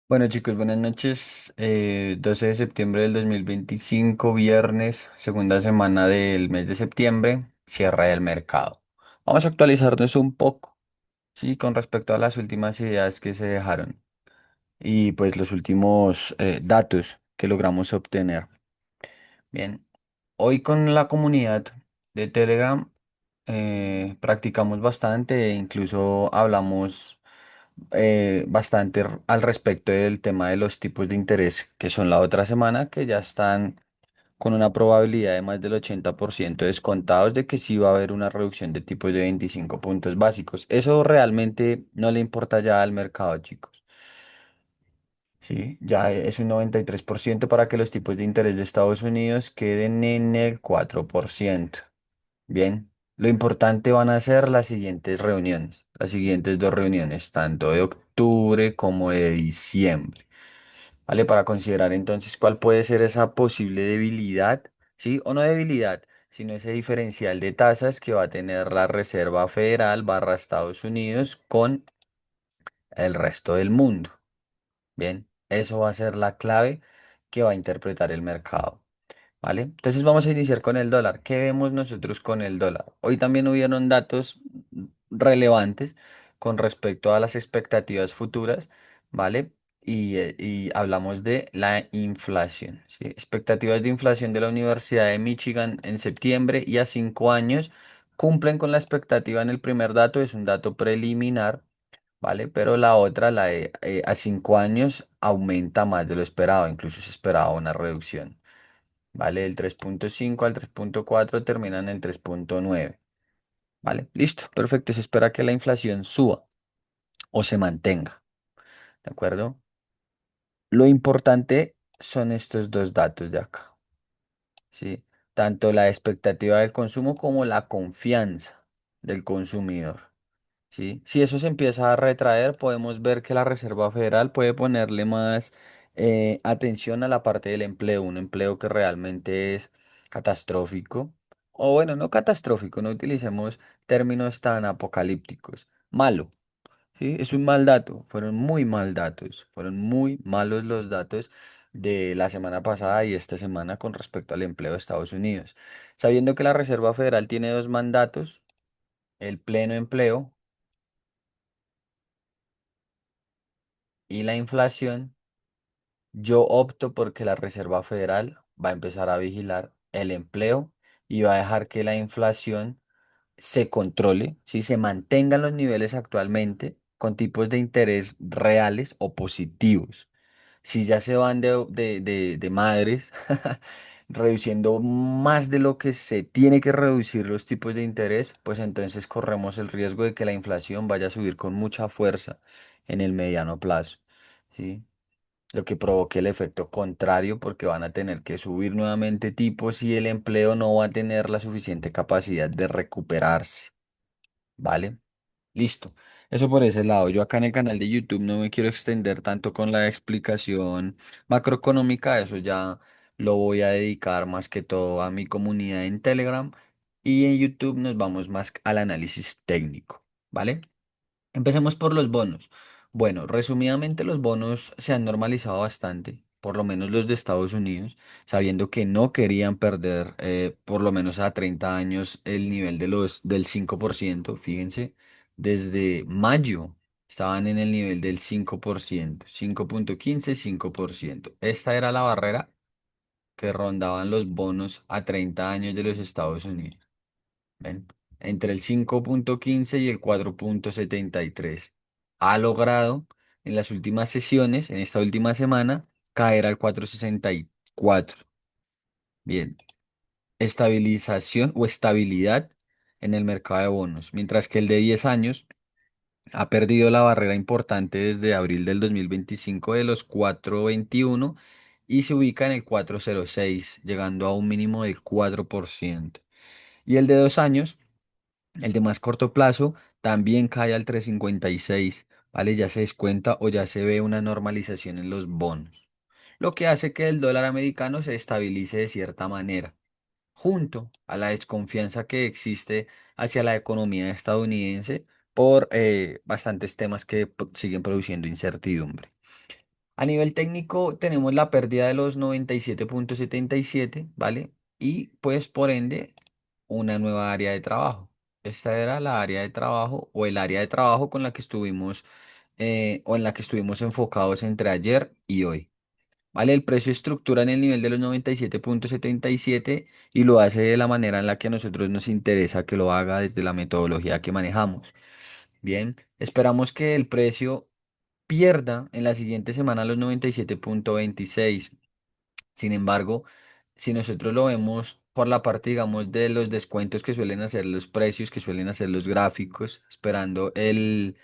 Bueno chicos, buenas noches. 12 de septiembre del 2025, viernes, segunda semana del mes de septiembre, cierre del mercado. Vamos a actualizarnos un poco, sí, con respecto a las últimas ideas que se dejaron y pues los últimos datos que logramos obtener. Bien, hoy con la comunidad de Telegram practicamos bastante e incluso hablamos bastante al respecto del tema de los tipos de interés, que son la otra semana, que ya están con una probabilidad de más del 80% descontados de que sí va a haber una reducción de tipos de 25 puntos básicos. Eso realmente no le importa ya al mercado, chicos. Sí, ya es un 93% para que los tipos de interés de Estados Unidos queden en el 4%. Bien, lo importante van a ser las siguientes reuniones, las siguientes dos reuniones, tanto de octubre como de diciembre, ¿vale? Para considerar entonces cuál puede ser esa posible debilidad, ¿sí? O no debilidad, sino ese diferencial de tasas que va a tener la Reserva Federal barra Estados Unidos con el resto del mundo. Bien, eso va a ser la clave que va a interpretar el mercado. ¿Vale? Entonces vamos a iniciar con el dólar. ¿Qué vemos nosotros con el dólar? Hoy también hubieron datos relevantes con respecto a las expectativas futuras, ¿vale? Y hablamos de la inflación, ¿sí? Expectativas de inflación de la Universidad de Michigan en septiembre y a 5 años cumplen con la expectativa en el primer dato, es un dato preliminar, ¿vale? Pero la otra, la de a 5 años, aumenta más de lo esperado, incluso se esperaba una reducción. ¿Vale? El 3,5 al 3,4 termina en el 3,9. ¿Vale? Listo, perfecto. Se espera que la inflación suba o se mantenga. ¿De acuerdo? Lo importante son estos dos datos de acá. ¿Sí? Tanto la expectativa del consumo como la confianza del consumidor. ¿Sí? Si eso se empieza a retraer, podemos ver que la Reserva Federal puede ponerle más atención a la parte del empleo, un empleo que realmente es catastrófico, o bueno, no catastrófico, no utilicemos términos tan apocalípticos, malo, ¿sí? Es un mal dato, fueron muy mal datos, fueron muy malos los datos de la semana pasada y esta semana con respecto al empleo de Estados Unidos. Sabiendo que la Reserva Federal tiene dos mandatos, el pleno empleo, y la inflación, yo opto porque la Reserva Federal va a empezar a vigilar el empleo y va a dejar que la inflación se controle, si se mantengan los niveles actualmente con tipos de interés reales o positivos. Si ya se van de madres, reduciendo más de lo que se tiene que reducir los tipos de interés, pues entonces corremos el riesgo de que la inflación vaya a subir con mucha fuerza en el mediano plazo. ¿Sí? Lo que provoque el efecto contrario porque van a tener que subir nuevamente tipos y el empleo no va a tener la suficiente capacidad de recuperarse, ¿vale? Listo. Eso por ese lado. Yo acá en el canal de YouTube no me quiero extender tanto con la explicación macroeconómica, eso ya lo voy a dedicar más que todo a mi comunidad en Telegram y en YouTube nos vamos más al análisis técnico, ¿vale? Empecemos por los bonos. Bueno, resumidamente los bonos se han normalizado bastante, por lo menos los de Estados Unidos, sabiendo que no querían perder por lo menos a 30 años el nivel del 5%. Fíjense, desde mayo estaban en el nivel del 5%, 5,15, 5%. Esta era la barrera que rondaban los bonos a 30 años de los Estados Unidos. ¿Ven? Entre el 5,15 y el 4,73. Ha logrado en las últimas sesiones, en esta última semana, caer al 4,64. Bien, estabilización o estabilidad en el mercado de bonos, mientras que el de 10 años ha perdido la barrera importante desde abril del 2025 de los 4,21 y se ubica en el 4,06, llegando a un mínimo del 4%. Y el de 2 años, el de más corto plazo también cae al 3,56, ¿vale? Ya se descuenta o ya se ve una normalización en los bonos, lo que hace que el dólar americano se estabilice de cierta manera, junto a la desconfianza que existe hacia la economía estadounidense por bastantes temas que siguen produciendo incertidumbre. A nivel técnico tenemos la pérdida de los 97,77, ¿vale? Y pues por ende una nueva área de trabajo. Esta era la área de trabajo o el área de trabajo con la que estuvimos o en la que estuvimos enfocados entre ayer y hoy. ¿Vale? El precio estructura en el nivel de los 97,77 y lo hace de la manera en la que a nosotros nos interesa que lo haga desde la metodología que manejamos. Bien, esperamos que el precio pierda en la siguiente semana los 97,26. Sin embargo, si nosotros lo vemos por la parte, digamos, de los descuentos que suelen hacer los precios, que suelen hacer los gráficos, esperando el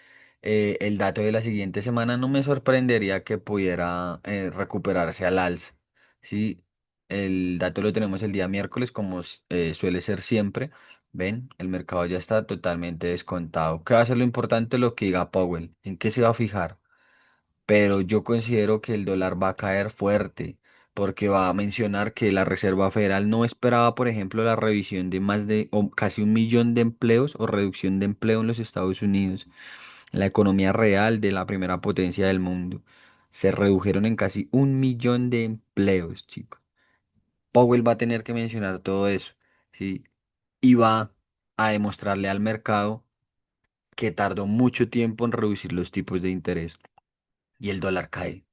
dato de la siguiente semana, no me sorprendería que pudiera recuperarse al alza. Sí, el dato lo tenemos el día miércoles, como suele ser siempre. Ven, el mercado ya está totalmente descontado. ¿Qué va a ser lo importante? Lo que diga Powell. ¿En qué se va a fijar? Pero yo considero que el dólar va a caer fuerte porque va a mencionar que la Reserva Federal no esperaba, por ejemplo, la revisión de más de o casi 1 millón de empleos o reducción de empleo en los Estados Unidos, la economía real de la primera potencia del mundo. Se redujeron en casi 1 millón de empleos, chicos. Powell va a tener que mencionar todo eso, ¿sí? Y va a demostrarle al mercado que tardó mucho tiempo en reducir los tipos de interés y el dólar cae.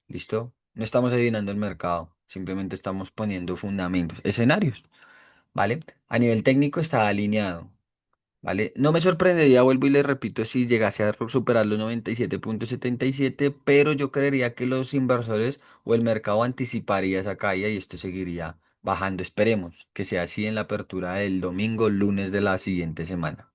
¿Listo? No estamos adivinando el mercado, simplemente estamos poniendo fundamentos, escenarios, ¿vale? A nivel técnico está alineado, ¿vale? No me sorprendería, vuelvo y les repito, si llegase a superar los 97,77, pero yo creería que los inversores o el mercado anticiparía esa caída y esto seguiría bajando. Esperemos que sea así en la apertura del domingo, lunes de la siguiente semana.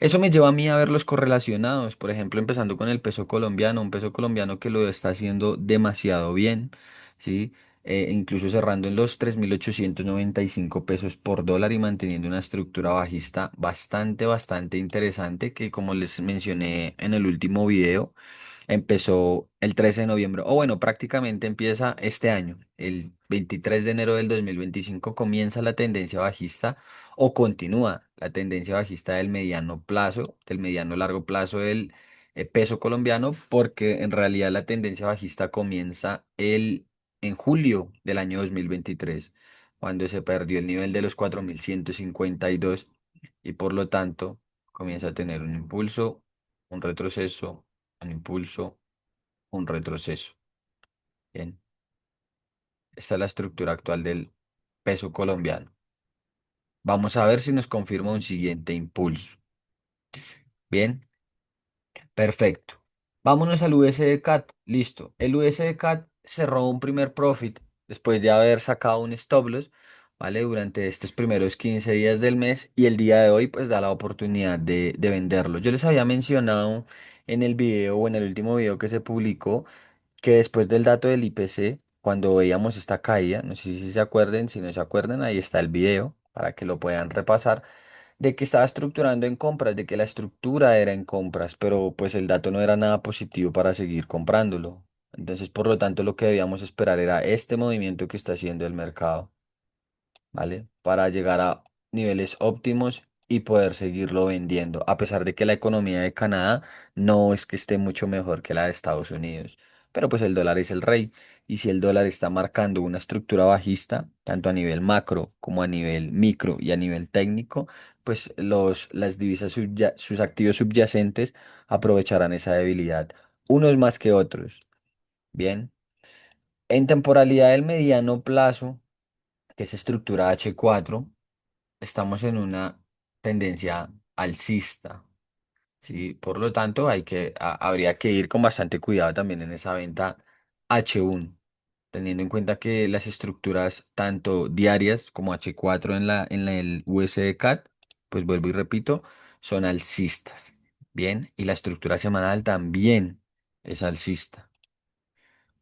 Eso me lleva a mí a verlos correlacionados, por ejemplo, empezando con el peso colombiano, un peso colombiano que lo está haciendo demasiado bien, ¿sí? Incluso cerrando en los 3.895 pesos por dólar y manteniendo una estructura bajista bastante interesante que como les mencioné en el último video, empezó el 13 de noviembre, o bueno, prácticamente empieza este año. El 23 de enero del 2025 comienza la tendencia bajista o continúa la tendencia bajista del mediano plazo, del mediano largo plazo del peso colombiano, porque en realidad la tendencia bajista comienza en julio del año 2023 cuando se perdió el nivel de los 4.152 y por lo tanto comienza a tener un impulso, un retroceso, un impulso, un retroceso. Bien, esta es la estructura actual del peso colombiano. Vamos a ver si nos confirma un siguiente impulso. Bien, perfecto. Vámonos al USD CAT. Listo. El USD CAT cerró un primer profit después de haber sacado un stop loss, ¿vale? Durante estos primeros 15 días del mes y el día de hoy pues da la oportunidad de venderlo. Yo les había mencionado en el video o en el último video que se publicó que después del dato del IPC, cuando veíamos esta caída, no sé si se acuerden, si no se acuerdan, ahí está el video para que lo puedan repasar, de que estaba estructurando en compras, de que la estructura era en compras, pero pues el dato no era nada positivo para seguir comprándolo. Entonces, por lo tanto, lo que debíamos esperar era este movimiento que está haciendo el mercado. ¿Vale? Para llegar a niveles óptimos y poder seguirlo vendiendo, a pesar de que la economía de Canadá no es que esté mucho mejor que la de Estados Unidos. Pero pues el dólar es el rey y si el dólar está marcando una estructura bajista, tanto a nivel macro como a nivel micro y a nivel técnico, pues las divisas, sus activos subyacentes aprovecharán esa debilidad, unos más que otros. Bien, en temporalidad del mediano plazo, que es estructura H4, estamos en una tendencia alcista, ¿sí? Por lo tanto, habría que ir con bastante cuidado también en esa venta H1, teniendo en cuenta que las estructuras tanto diarias como H4 en el USD CAT, pues vuelvo y repito, son alcistas, ¿bien? Y la estructura semanal también es alcista.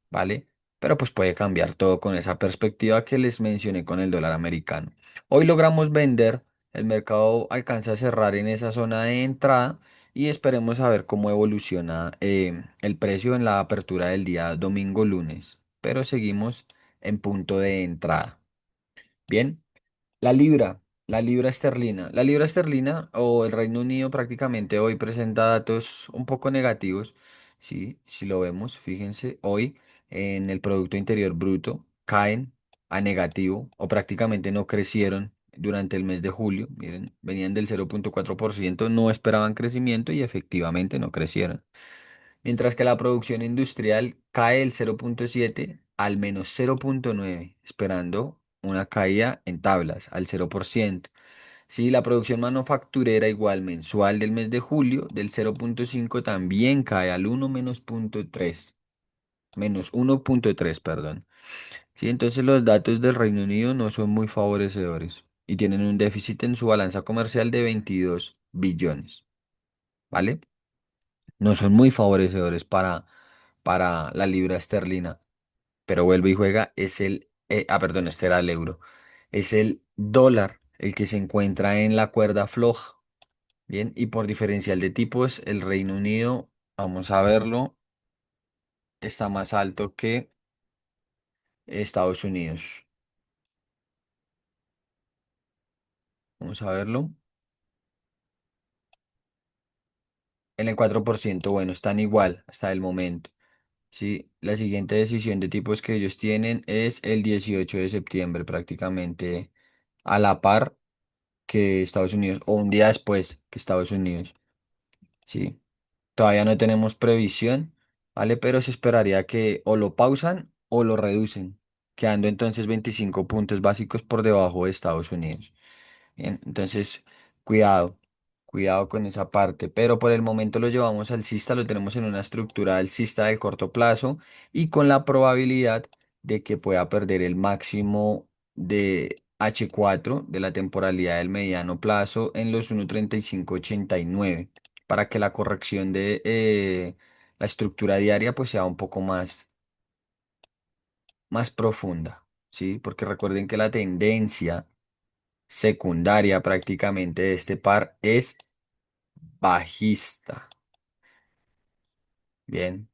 ¿Vale? Pero pues puede cambiar todo con esa perspectiva que les mencioné con el dólar americano. Hoy logramos vender, el mercado alcanza a cerrar en esa zona de entrada y esperemos a ver cómo evoluciona el precio en la apertura del día domingo lunes. Pero seguimos en punto de entrada. Bien, la libra esterlina. La libra esterlina o el Reino Unido prácticamente hoy presenta datos un poco negativos. Sí, si lo vemos, fíjense, hoy en el Producto Interior Bruto caen a negativo o prácticamente no crecieron durante el mes de julio. Miren, venían del 0,4%, no esperaban crecimiento y efectivamente no crecieron. Mientras que la producción industrial cae el 0,7 al menos 0,9, esperando una caída en tablas al 0%. Sí, la producción manufacturera igual mensual del mes de julio del 0,5 también cae al 1 menos 0,3, menos 1,3, perdón. Sí, entonces los datos del Reino Unido no son muy favorecedores y tienen un déficit en su balanza comercial de 22 billones, ¿vale? No son muy favorecedores para la libra esterlina, pero vuelve y juega, es perdón, este era el euro, es el dólar el que se encuentra en la cuerda floja. Bien, y por diferencial de tipos, el Reino Unido, vamos a verlo, está más alto que Estados Unidos. Vamos a verlo. En el 4%, bueno, están igual hasta el momento. Sí, la siguiente decisión de tipos que ellos tienen es el 18 de septiembre, prácticamente a la par que Estados Unidos, o un día después que Estados Unidos. Sí. Todavía no tenemos previsión, ¿vale? Pero se esperaría que o lo pausan o lo reducen, quedando entonces 25 puntos básicos por debajo de Estados Unidos. Bien, entonces, cuidado, cuidado con esa parte. Pero por el momento lo llevamos alcista, lo tenemos en una estructura alcista del corto plazo y con la probabilidad de que pueda perder el máximo de H4 de la temporalidad del mediano plazo en los 1,3589 para que la corrección de la estructura diaria pues sea un poco más profunda, ¿sí? Porque recuerden que la tendencia secundaria prácticamente de este par es bajista. Bien,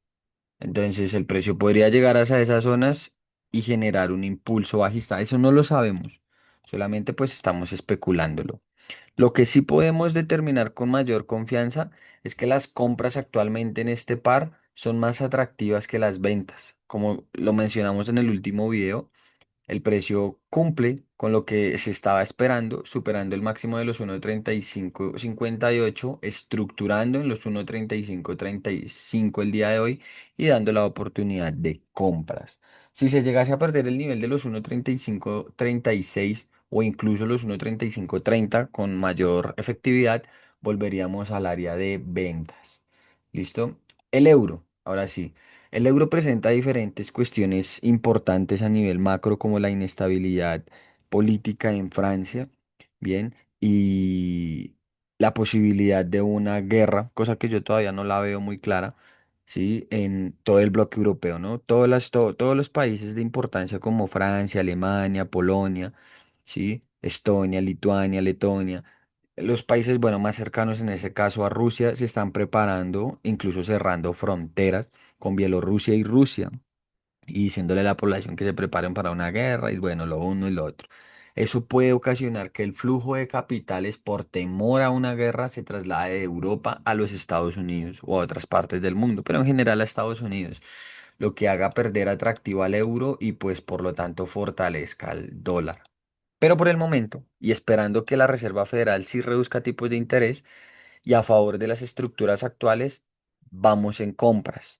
entonces el precio podría llegar hasta esas zonas y generar un impulso bajista. Eso no lo sabemos, solamente pues estamos especulándolo. Lo que sí podemos determinar con mayor confianza es que las compras actualmente en este par son más atractivas que las ventas. Como lo mencionamos en el último video, el precio cumple con lo que se estaba esperando, superando el máximo de los 1,3558, estructurando en los 1,3535 el día de hoy y dando la oportunidad de compras. Si se llegase a perder el nivel de los 1,3536 o incluso los 1,3530 con mayor efectividad, volveríamos al área de ventas. ¿Listo? El euro, ahora sí. El euro presenta diferentes cuestiones importantes a nivel macro, como la inestabilidad política en Francia, bien, y la posibilidad de una guerra, cosa que yo todavía no la veo muy clara, sí, en todo el bloque europeo, ¿no? Todos los países de importancia como Francia, Alemania, Polonia, sí, Estonia, Lituania, Letonia. Los países, bueno, más cercanos en ese caso a Rusia se están preparando, incluso cerrando fronteras con Bielorrusia y Rusia y diciéndole a la población que se preparen para una guerra y bueno, lo uno y lo otro. Eso puede ocasionar que el flujo de capitales por temor a una guerra se traslade de Europa a los Estados Unidos o a otras partes del mundo, pero en general a Estados Unidos, lo que haga perder atractivo al euro y pues por lo tanto fortalezca al dólar. Pero por el momento, y esperando que la Reserva Federal sí reduzca tipos de interés y a favor de las estructuras actuales, vamos en compras.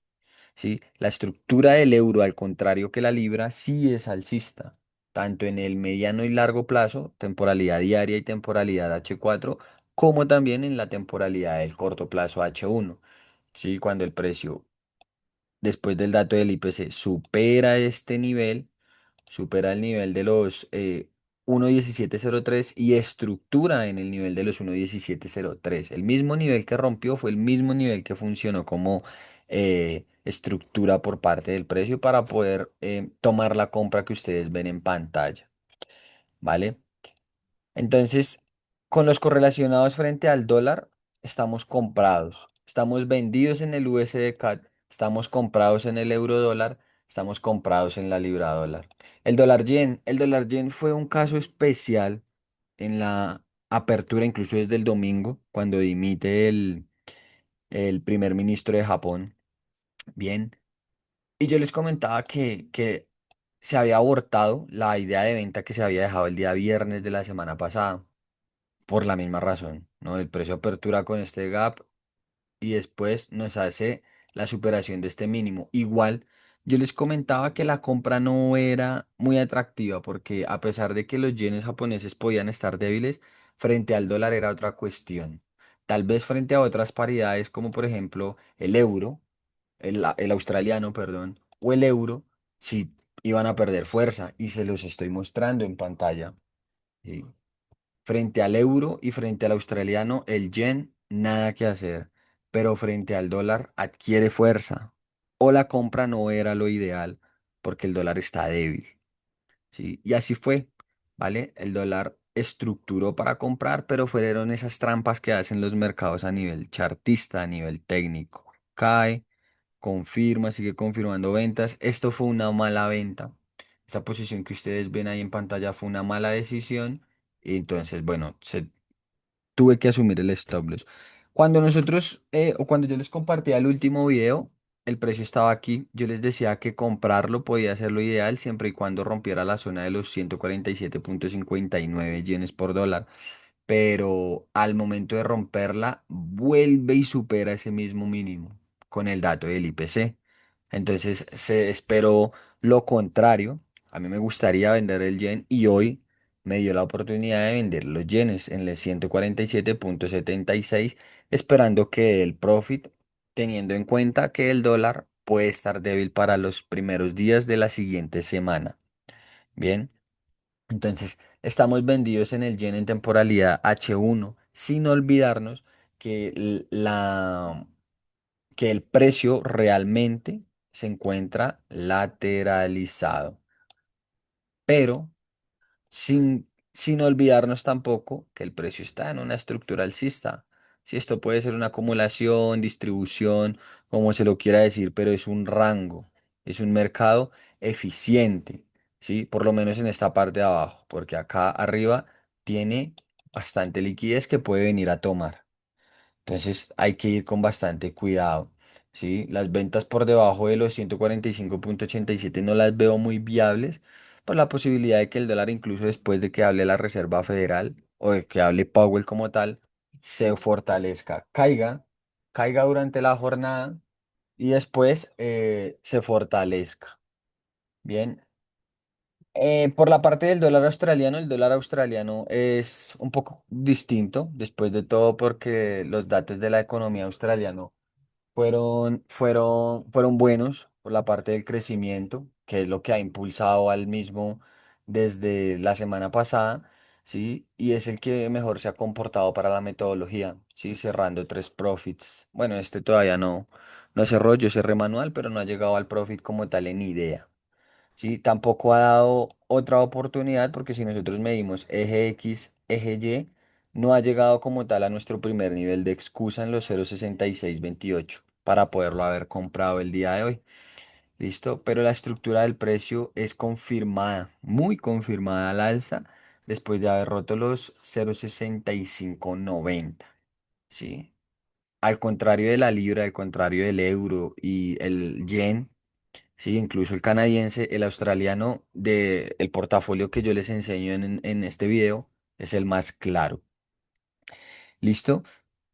¿Sí? La estructura del euro, al contrario que la libra, sí es alcista, tanto en el mediano y largo plazo, temporalidad diaria y temporalidad H4, como también en la temporalidad del corto plazo H1. ¿Sí? Cuando el precio, después del dato del IPC, supera el nivel de los 1,1703 y estructura en el nivel de los 1,1703. El mismo nivel que rompió fue el mismo nivel que funcionó como estructura por parte del precio para poder tomar la compra que ustedes ven en pantalla, ¿vale? Entonces, con los correlacionados frente al dólar, estamos comprados. Estamos vendidos en el USD CAD, estamos comprados en el euro dólar, estamos comprados en la libra dólar. El dólar yen fue un caso especial en la apertura, incluso desde el domingo, cuando dimite el primer ministro de Japón. Bien. Y yo les comentaba que se había abortado la idea de venta que se había dejado el día viernes de la semana pasada, por la misma razón, ¿no? El precio de apertura con este gap y después nos hace la superación de este mínimo. Igual, yo les comentaba que la compra no era muy atractiva porque a pesar de que los yenes japoneses podían estar débiles, frente al dólar era otra cuestión. Tal vez frente a otras paridades como por ejemplo el euro, el australiano, perdón, o el euro, sí iban a perder fuerza y se los estoy mostrando en pantalla. ¿Sí? Frente al euro y frente al australiano, el yen, nada que hacer, pero frente al dólar adquiere fuerza. O la compra no era lo ideal porque el dólar está débil, ¿sí? Y así fue, ¿vale? El dólar estructuró para comprar, pero fueron esas trampas que hacen los mercados a nivel chartista, a nivel técnico. Cae, confirma, sigue confirmando ventas. Esto fue una mala venta. Esa posición que ustedes ven ahí en pantalla fue una mala decisión. Y entonces, bueno, tuve que asumir el stop loss. Cuando nosotros, o cuando yo les compartía el último video, el precio estaba aquí. Yo les decía que comprarlo podía ser lo ideal siempre y cuando rompiera la zona de los 147,59 yenes por dólar, pero al momento de romperla vuelve y supera ese mismo mínimo con el dato del IPC. Entonces se esperó lo contrario. A mí me gustaría vender el yen y hoy me dio la oportunidad de vender los yenes en el 147,76, esperando que el profit, teniendo en cuenta que el dólar puede estar débil para los primeros días de la siguiente semana. Bien. Entonces, estamos vendidos en el yen en temporalidad H1, sin olvidarnos que que el precio realmente se encuentra lateralizado, pero sin olvidarnos tampoco que el precio está en una estructura alcista. Si esto puede ser una acumulación, distribución, como se lo quiera decir, pero es un rango, es un mercado eficiente, ¿sí? Por lo menos en esta parte de abajo, porque acá arriba tiene bastante liquidez que puede venir a tomar. Entonces hay que ir con bastante cuidado, ¿sí? Las ventas por debajo de los 145,87 no las veo muy viables por la posibilidad de que el dólar, incluso después de que hable la Reserva Federal o de que hable Powell como tal, se fortalezca, caiga durante la jornada y después se fortalezca. Bien. Por la parte del dólar australiano, el dólar australiano es un poco distinto, después de todo, porque los datos de la economía australiana fueron buenos por la parte del crecimiento, que es lo que ha impulsado al mismo desde la semana pasada, ¿sí? Y es el que mejor se ha comportado para la metodología, ¿sí? Cerrando tres profits. Bueno, este todavía no cerró, yo cerré manual, pero no ha llegado al profit como tal en idea. ¿Sí? Tampoco ha dado otra oportunidad porque si nosotros medimos eje X, eje Y, no ha llegado como tal a nuestro primer nivel de excusa en los 0,6628 para poderlo haber comprado el día de hoy. ¿Listo? Pero la estructura del precio es confirmada, muy confirmada al alza después de haber roto los 0,6590. ¿Sí? Al contrario de la libra, al contrario del euro y el yen. Sí, incluso el canadiense, el australiano el portafolio que yo les enseño en este video es el más claro. ¿Listo?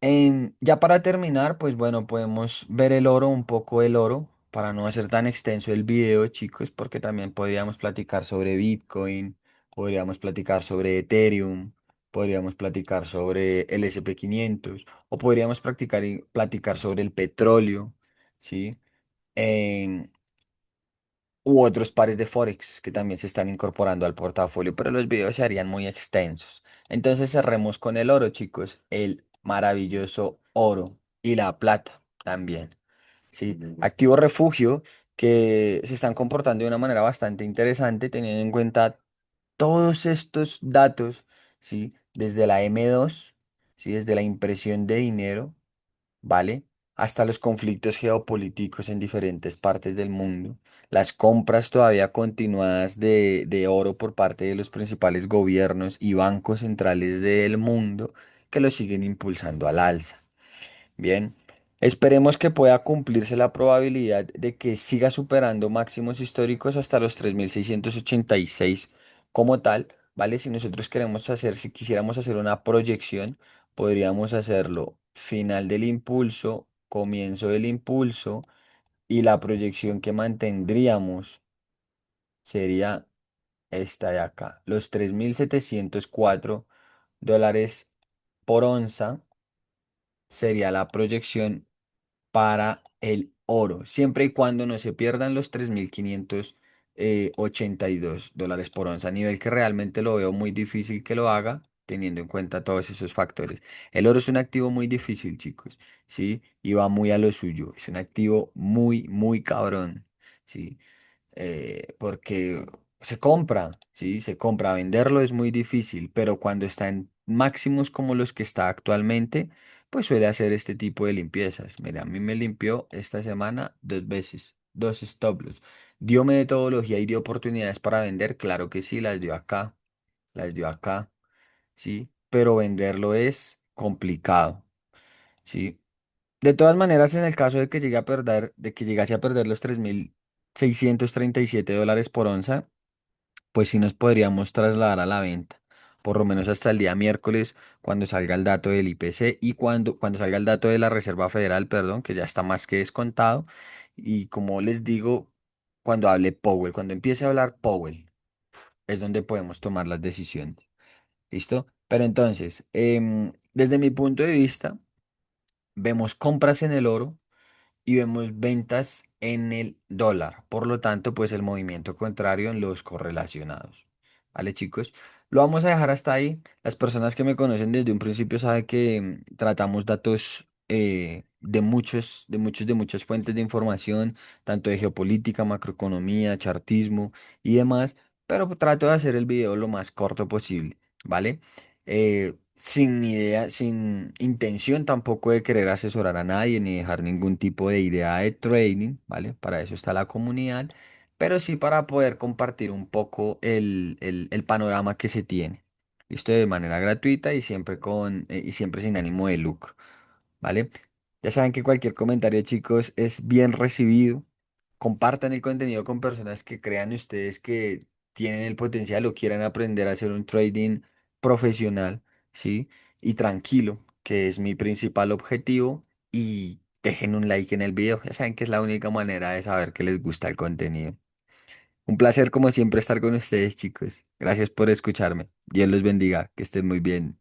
Ya para terminar, pues bueno, podemos ver el oro, un poco el oro, para no hacer tan extenso el video, chicos, porque también podríamos platicar sobre Bitcoin, podríamos platicar sobre Ethereum, podríamos platicar sobre el S&P 500 o podríamos platicar sobre el petróleo, ¿sí? U otros pares de Forex que también se están incorporando al portafolio, pero los videos se harían muy extensos. Entonces cerremos con el oro, chicos, el maravilloso oro y la plata también. Sí, activo refugio que se están comportando de una manera bastante interesante teniendo en cuenta todos estos datos, ¿sí? Desde la M2, ¿sí? Desde la impresión de dinero, ¿vale? Hasta los conflictos geopolíticos en diferentes partes del mundo, las compras todavía continuadas de oro por parte de los principales gobiernos y bancos centrales del mundo que lo siguen impulsando al alza. Bien, Esperemos que pueda cumplirse la probabilidad de que siga superando máximos históricos hasta los 3686 como tal, ¿vale? Si nosotros queremos hacer, si quisiéramos hacer una proyección, podríamos hacerlo final del impulso, comienzo del impulso y la proyección que mantendríamos sería esta de acá, los $3704 por onza sería la proyección para el oro, siempre y cuando no se pierdan los 3582 dólares por onza, a nivel que realmente lo veo muy difícil que lo haga, teniendo en cuenta todos esos factores. El oro es un activo muy difícil, chicos, ¿sí? Y va muy a lo suyo, es un activo muy, muy cabrón, ¿sí? Porque se compra, ¿sí? Se compra, venderlo es muy difícil, pero cuando está en máximos como los que está actualmente, pues suele hacer este tipo de limpiezas. Mira, a mí me limpió esta semana dos veces, dos stop loss. ¿Dio metodología y dio oportunidades para vender? Claro que sí, las dio acá, ¿sí? Pero venderlo es complicado, ¿sí? De todas maneras, en el caso de que llegue a perder, de que llegase a perder los 3637 dólares por onza, pues sí nos podríamos trasladar a la venta, por lo menos hasta el día miércoles, cuando salga el dato del IPC y cuando salga el dato de la Reserva Federal, perdón, que ya está más que descontado. Y como les digo, cuando hable Powell, cuando empiece a hablar Powell, es donde podemos tomar las decisiones. ¿Listo? Pero entonces, desde mi punto de vista, vemos compras en el oro y vemos ventas en el dólar. Por lo tanto, pues el movimiento contrario en los correlacionados. ¿Vale, chicos? Lo vamos a dejar hasta ahí. Las personas que me conocen desde un principio saben que tratamos datos de muchas fuentes de información, tanto de geopolítica, macroeconomía, chartismo y demás, pero trato de hacer el video lo más corto posible, ¿vale? Sin idea, sin intención tampoco de querer asesorar a nadie ni dejar ningún tipo de idea de trading, ¿vale? Para eso está la comunidad, pero sí para poder compartir un poco el panorama que se tiene. Esto de manera gratuita y siempre y siempre sin ánimo de lucro, ¿vale? Ya saben que cualquier comentario, chicos, es bien recibido. Compartan el contenido con personas que crean ustedes que tienen el potencial o quieran aprender a hacer un trading profesional, ¿sí? Y tranquilo, que es mi principal objetivo. Y dejen un like en el video. Ya saben que es la única manera de saber que les gusta el contenido. Un placer, como siempre, estar con ustedes, chicos. Gracias por escucharme. Dios los bendiga. Que estén muy bien.